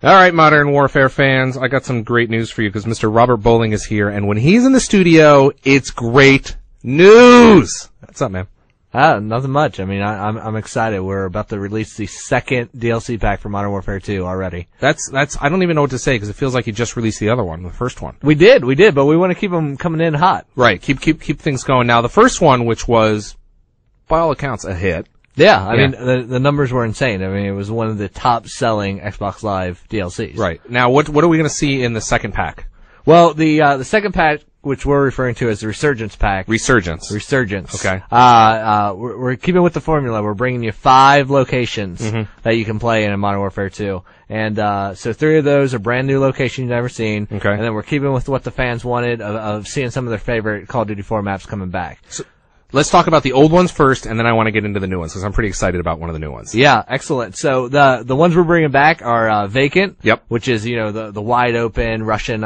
All right, Modern Warfare fans, I got some great news for you because Mr. Robert Bowling is here, and when he's in the studio, it's great news. What's up, man? Nothing much. I mean, I'm excited. We're about to release the second DLC pack for Modern Warfare 2 already. That's. I don't even know what to say because it feels like you just released the other one, the first one. We did, but we want to keep them coming in hot. Right. Keep things going. Now, the first one, which was, by all accounts, a hit. Yeah, I mean, the numbers were insane. I mean, it was one of the top-selling Xbox Live DLCs. Right. Now, what are we going to see in the second pack? Well, the second pack, which we're referring to as the Resurgence pack. Resurgence. Okay. We're keeping with the formula. We're bringing you 5 locations that you can play in Modern Warfare 2. And so 3 of those are brand new locations you've never seen. Okay. And then we're keeping with what the fans wanted of seeing some of their favorite Call of Duty 4 maps coming back. So, let's talk about the old ones first, and then I want to get into the new ones, because I'm pretty excited about one of the new ones. Yeah, excellent. So the ones we're bringing back are Vacant, yep, which is, the wide open Russian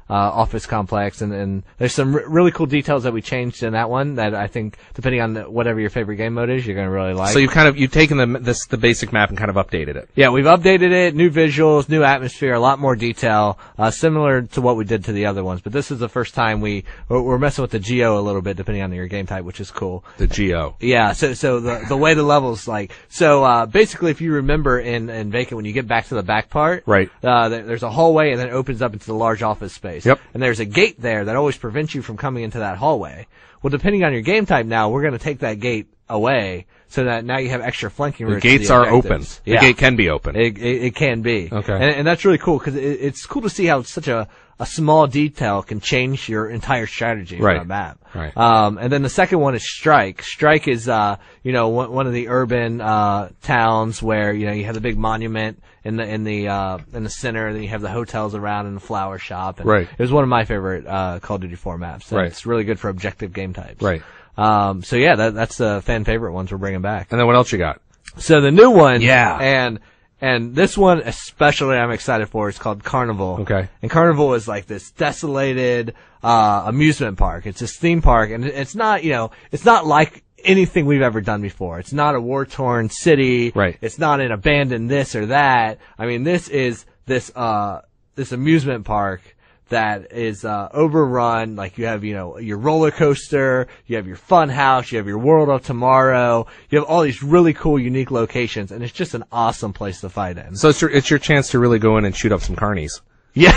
office complex, and there's some really cool details that we changed in that one that I think, depending on whatever your favorite game mode is, you're going to really like. So you've taken the basic map and kind of updated it. Yeah, we've updated it, new visuals, new atmosphere, a lot more detail, similar to what we did to the other ones. But this is the first time we're messing with the geo a little bit, depending on your game type, which is cool. The geo. Yeah, so the way the levels basically, if you remember in Vacant, when you get back to the back part, right, there's a hallway and then it opens up into the large office space. Yep. And there's a gate there that always prevents you from coming into that hallway. Well, depending on your game type now, we're going to take that gate away so that now you have extra flanking routes. The gates are open. Yeah. The gate can be open. It can be. Okay. And that's really cool because it's cool to see how such a small detail can change your entire strategy on a map. Right. And then the second one is Strike. Strike is, one of the urban, towns where, you have the big monument in the center, and then you have the hotels around and the flower shop. And right. It was one of my favorite, Call of Duty 4 maps. Right. It's really good for objective game types. Right. So yeah, that's the fan favorite ones we're bringing back. And then what else you got? So the new one. Yeah. And this one especially I'm excited for. It's called Carnival. Okay. And Carnival is like this desolated amusement park. It's this theme park, and it's not, it's not like anything we've ever done before. It's not a war-torn city. Right. It's not an abandoned this or that. I mean, this is this amusement park that is overrun. Like, you have, your roller coaster, you have your fun house, you have your World of Tomorrow, you have all these really cool, unique locations, and it's just an awesome place to fight in. So it's your chance to really go in and shoot up some carnies. Yeah.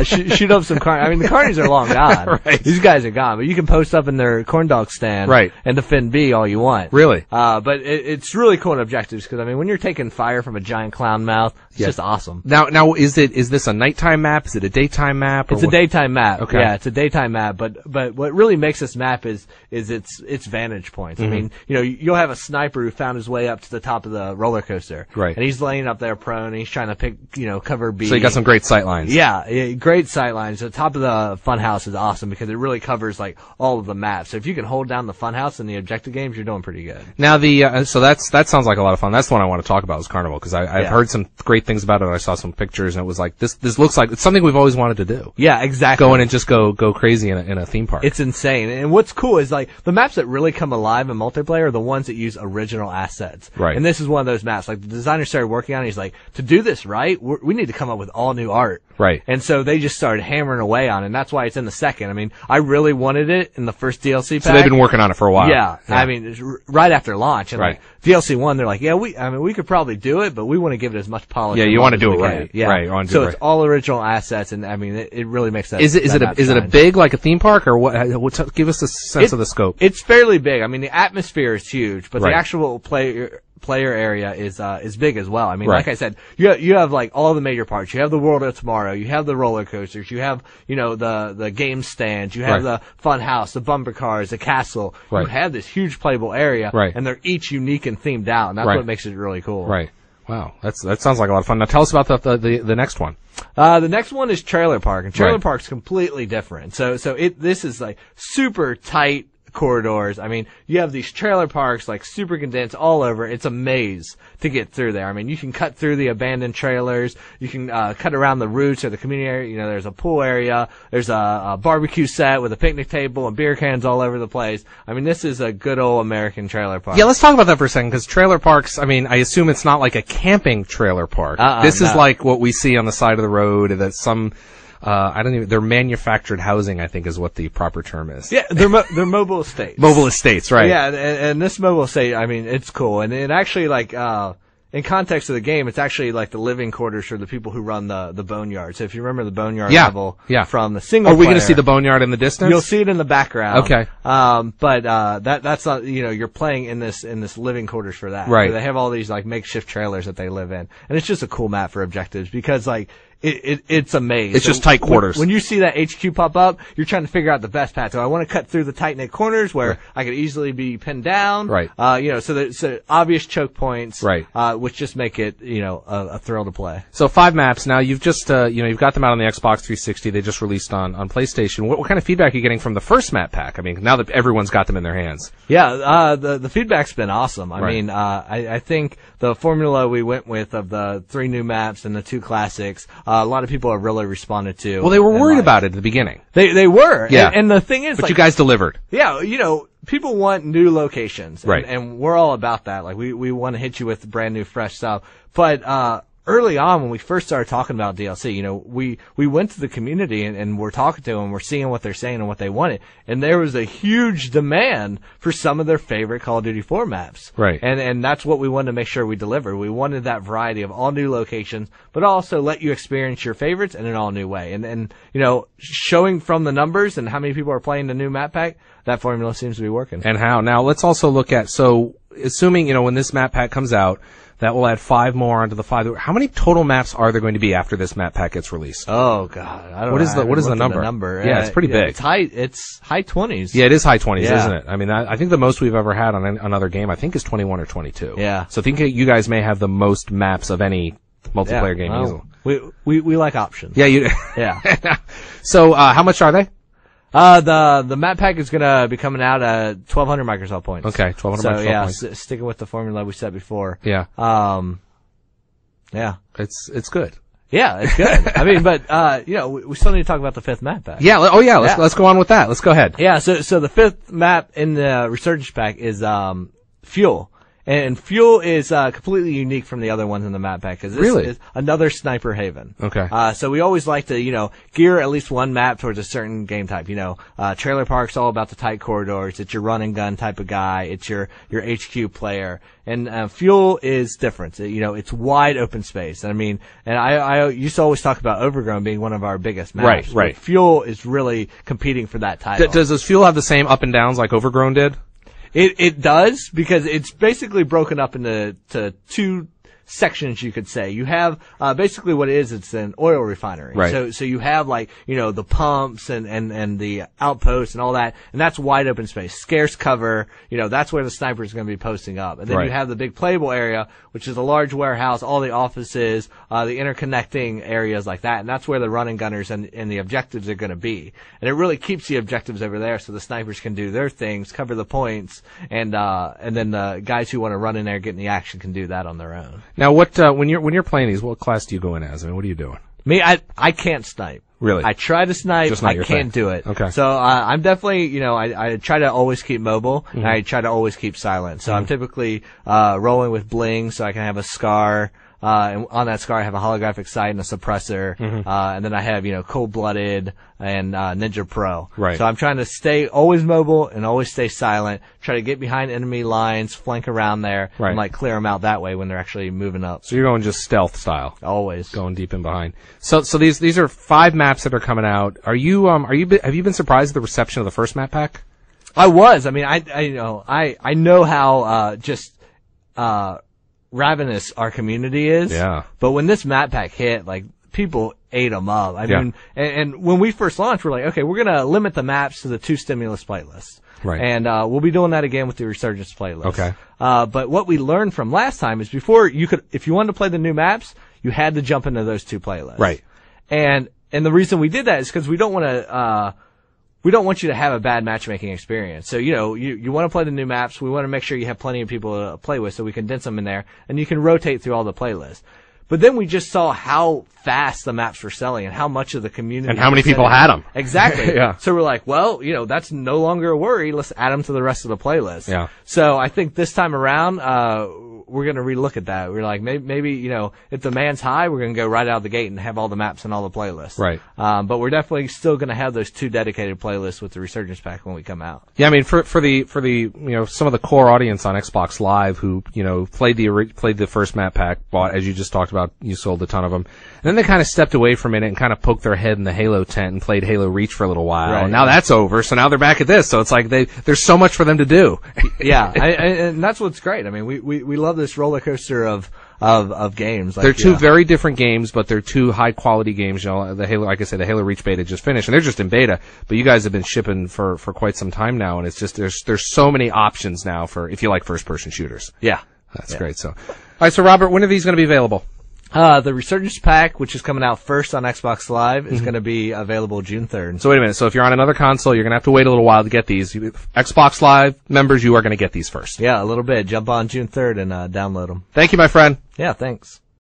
Shoot up some carnies. I mean, the carnies are long gone. Right. These guys are gone, but you can post up in their corn dog stand, right, and defend B all you want. Really? But it's really cool in objectives because, I mean, when you're taking fire from a giant clown mouth, it's just awesome. Now, is this a nighttime map? Is it a daytime map? It's a daytime map. Okay. Yeah, it's a daytime map. But what really makes this map is its vantage points. Mm-hmm. I mean, you'll have a sniper who found his way up to the top of the roller coaster, right, and he's laying up there prone, and he's trying to pick, cover B. So you got some great sight lines. Yeah, great sight lines. The top of the funhouse is awesome because it really covers like all of the maps. So if you can hold down the funhouse in the objective games, you're doing pretty good. Now so that sounds like a lot of fun. That's the one I want to talk about, is Carnival, because I've heard some great things about it. I saw some pictures, and it was like, this looks like it's something we've always wanted to do. Yeah, exactly. Go in and just go crazy in a theme park. It's insane. And what's cool is, like, the maps that really come alive in multiplayer are the ones that use original assets. Right. And this is one of those maps. Like, the designer started working on it. He's like, to do this right, we need to come up with all new art. Right. And so they just started hammering away on it, and that's why it's in the second. I mean, I really wanted it in the first DLC pack. So they've been working on it for a while. Yeah. I mean, it's right after launch. And right. Like, DLC 1, they're like, we could probably do it, but we want to give it as much polish. Yeah, you want to do it can. right. Yeah. Right. You want to so do it it's right. all original assets, and I mean, it really makes that. Is it a big, like a theme park, or what? Give us a sense of the scope. It's fairly big. I mean, the atmosphere is huge, but right. the actual player area is big as well. I mean, right. like I said, you have like all the major parts. You have the World of Tomorrow, you have the roller coasters, you have, the game stands, you have right. the fun house, the bumper cars, the castle. Right. You have this huge playable area, right. and they're each unique and themed out, and that's right. what makes it really cool. Right. Wow. That sounds like a lot of fun. Now tell us about the next one. The next one is Trailer Park, and Trailer right. Park's completely different. So this is like super tight, corridors. I mean, you have these trailer parks like super condensed all over. It's a maze to get through there. I mean, you can cut through the abandoned trailers. You can cut around the routes or the community area. You know, there's a pool area. There's a barbecue set with a picnic table and beer cans all over the place. I mean, this is a good old American trailer park. Yeah, let's talk about that for a second, because trailer parks, I mean, I assume it's not like a camping trailer park. This is like what we see on the side of the road, that some... they're manufactured housing, I think is what the proper term is. Yeah, they're mobile estates. Mobile estates, right. Yeah, and this mobile estate, I mean, it's cool. And it actually, like, in context of the game, it's actually like the living quarters for the people who run the boneyard. So if you remember the boneyard level from the single player. Are we going to see the boneyard in the distance? You'll see it in the background. Okay. But that's not, you know, you're playing in this living quarters for that. Right. So they have all these like makeshift trailers that they live in. And it's just a cool map for objectives because like, it's a maze. It's just tight quarters. When you see that HQ pop up, you're trying to figure out the best path. So I want to cut through the tight knit corners where I could easily be pinned down. Right. You know, so obvious choke points. Right. Which just make it, you know, a thrill to play. So 5 maps. Now you've just, you've got them out on the Xbox 360. They just released on PlayStation. What kind of feedback are you getting from the first map pack? I mean, now that everyone's got them in their hands. Yeah, the feedback's been awesome. I mean, I think the formula we went with of the 3 new maps and the 2 classics, a lot of people have really responded to. Well, they were worried about it at the beginning. They were. Yeah. And the thing is, but like, you guys delivered. Yeah, you know, people want new locations. Right. And we're all about that. Like, we want to hit you with brand new, fresh stuff. But, early on, when we first started talking about DLC, you know, we went to the community and we're talking to them, we're seeing what they're saying and what they wanted. And there was a huge demand for some of their favorite Call of Duty 4 maps. Right. And that's what we wanted to make sure we delivered. We wanted that variety of all new locations, but also let you experience your favorites in an all new way. And, you know, showing from the numbers and how many people are playing the new map pack, that formula seems to be working. And how? Now, let's also look at, so, assuming, you know, when this map pack comes out, that will add 5 more onto the 5. How many total maps are there going to be after this map pack gets released? Oh God, I don't know. What is the number? Yeah, it's pretty big. It's high 20s. Yeah, it is high 20s, isn't it? I mean, I think the most we've ever had on another game, I think, is 21 or 22. Yeah. So I think you guys may have the most maps of any multiplayer game easily. We like options. Yeah, you. Yeah. So how much are they? The map pack is gonna be coming out at 1,200 Microsoft points. Okay, 1,200 Microsoft points. So sticking with the formula we said before. Yeah. Yeah. It's good. Yeah, it's good. I mean, but, you know, we still need to talk about the 5th map pack. Yeah, let's go on with that. Let's go ahead. Yeah, so the 5th map in the Resurgence pack is, Fuel. And Fuel is completely unique from the other ones in the map pack because this is another sniper haven. Okay. So we always like to, you know, gear at least one map towards a certain game type. You know, Trailer Park's all about the tight corridors. It's your run and gun type of guy. It's your HQ player. And Fuel is different. You know, it's wide open space. I mean, and I used to always talk about Overgrown being one of our biggest maps. Right. Fuel is really competing for that title. Does Fuel have the same up and downs like Overgrown did? It does, because it's basically broken up into 2 sections, you could say. You have, basically what it is, it's an oil refinery. Right. So you have like, you know, the pumps and the outposts and all that, and that's wide open space. Scarce cover, you know, that's where the sniper is going to be posting up. And then you have the big playable area, which is a large warehouse, all the offices, the interconnecting areas like that, and that's where the running gunners and the objectives are going to be. And it really keeps the objectives over there so the snipers can do their things, cover the points, and then the guys who want to run in there, get in the action, can do that on their own. Now, when you're playing these, what class do you go in as? I mean, what are you doing? Me, I can't snipe. Really? I try to snipe, Just not I your can't thing. do it. Okay. So, I'm definitely, you know, I try to always keep mobile, and I try to always keep silent. So I'm typically, rolling with bling, so I can have a scar, and on that scar I have a holographic sight and a suppressor, and then I have, you know, Cold-Blooded and, Ninja Pro. Right. So I'm trying to stay always mobile and always stay silent, try to get behind enemy lines, flank around there, and like clear them out that way when they're actually moving up. So you're going just stealth style. Always. Going deep in behind. So these are 5 maps that are coming out. Have you been surprised at the reception of the first map pack? I was. I mean, I know how, ravenous our community is. Yeah. But when this map pack hit, like, people ate them up. I mean, and when we first launched, we're like, okay, we're gonna limit the maps to the 2 stimulus playlists. Right. And, we'll be doing that again with the Resurgence playlist. Okay. But what we learned from last time is before if you wanted to play the new maps, you had to jump into those 2 playlists. Right. And the reason we did that is because we don't want to, we don't want you to have a bad matchmaking experience. So, you want to play the new maps. We want to make sure you have plenty of people to play with, so we condense them in there, and you can rotate through all the playlists. But then we just saw how fast the maps were selling and how much of the community and how many people had them. Exactly. Yeah. So we're like, well, that's no longer a worry. Let's add them to the rest of the playlist. Yeah. So I think this time around, we're going to relook at that. We're like, maybe, if demand's high, we're going to go right out of the gate and have all the maps and all the playlists. Right. But we're definitely still going to have those 2 dedicated playlists with the Resurgence pack when we come out. Yeah, I mean, for the some of the core audience on Xbox Live who, played the first map pack, bought, as you just talked about, you sold a ton of them. And then they kind of stepped away from it and kind of poked their head in the Halo tent and played Halo Reach for a little while. Right. And now that's over, so now they're back at this. So it's like there's so much for them to do. Yeah, and that's what's great. I mean, we love this roller coaster of games. Like, they're 2 very different games, but they're 2 high quality games. The Halo, like I said, the Halo Reach beta just finished, and they're just in beta. But you guys have been shipping for quite some time now, and it's just there's so many options now for if you like first person shooters. Yeah, that's great. So, all right. So Robert, when are these going to be available? The Resurgence pack, which is coming out first on Xbox Live, is going to be available June 3rd. So wait a minute. So if you're on another console, you're going to have to wait a little while to get these. Xbox Live members, you are going to get these first. Yeah, a little bit. Jump on June 3rd and download them. Thank you, my friend. Yeah, thanks.